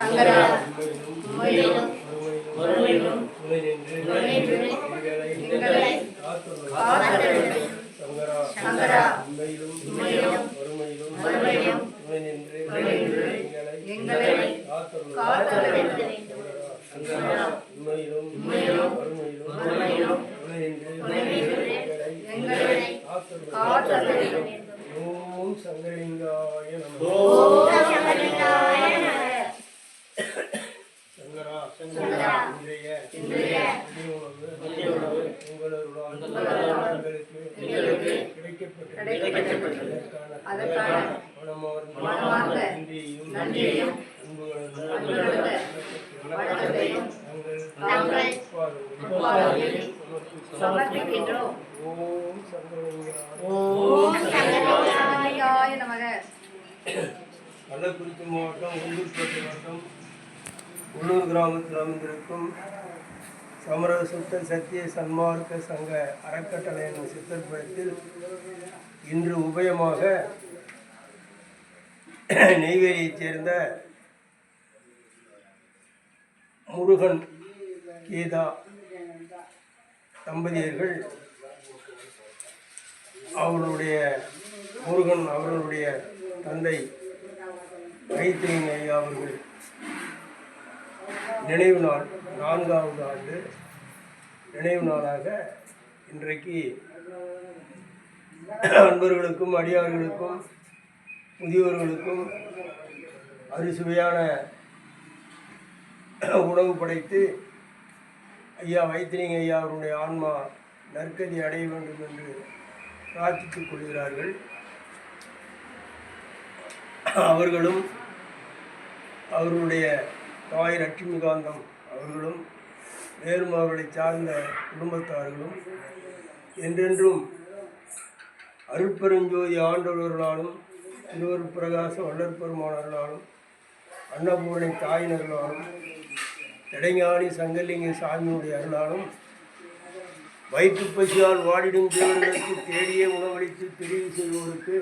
சங்கரா உம்மையிலும் ஒருமையிலும் துணை நின்று எங்களை காத்தருளும். சங்கரா உம்மையிலும் ஒருமையிலும் துணை நின்று எங்களை காத்தருளும். சங்கரா உம்மையிலும் ஒருமையிலும் துணை நின்று எங்களை காத்தருளும். ஓம் சங்கரலிங்காய நமः. சங்கரா இன்றைய உணவு எங்களுக்கு கிடைக்கப்பட்டது. அதற்கான மனமார்ந்த நன்றியையும் வணக்கத்தையும் நாங்கள் சமர்ப்பிக்கின்றோம். ஓம் சங்கரலிங்காய நமக. கள்ளக்குறிச்சி மாவட்டம் உளுந்தூர்பேட்டை வட்டம் உள்ளூர் கிராமத்தில் அமைந்திருக்கும் சமரச சுத்த சத்திய சன்மார்க்க சங்க அறக்கட்டளை என்னும் சித்தர்புரத்தில் இன்று உபயமாக நெய்வேலியைச் சேர்ந்த முருகன் கீதா தம்பதியர்கள் அவர்களுடைய தந்தை மைத்திரின் ஐயா அவர்கள் நினைவு நாள் 4வது ஆண்டு நினைவு நாளாக இன்றைக்கு அன்பர்களுக்கும் அடியார்களுக்கும் முதியோர்களுக்கும் அறுசுவையான உணவு படைத்து ஐயா வைத்திலிங்க ஐயா அவருடைய ஆன்மா நற்கதி அடைய வேண்டும் என்று பிரார்த்தித்துக் கொள்கிறார்கள். அவர்களும் அவர்களுடைய தாய் லட்சுமிகாந்தம் அவர்களும் மேலும் அவர்களை சார்ந்த குடும்பத்தார்களும் என்றென்றும் அருட்பெருஞ்சோதி ஆண்டவர்களாலும் திருவருட்பிரகாச வள்ளற்பெருமானர்களாலும் அன்னபூரணி தாயினர்களாலும் இடைஞானி சங்கலிங்க சாமியுடைய அருளாலும் வயிற்றுப்பசியால் வாடிடும் தேவர்களுக்கு தேடிய உணவளித்து தெரிவு செய்வோருக்கு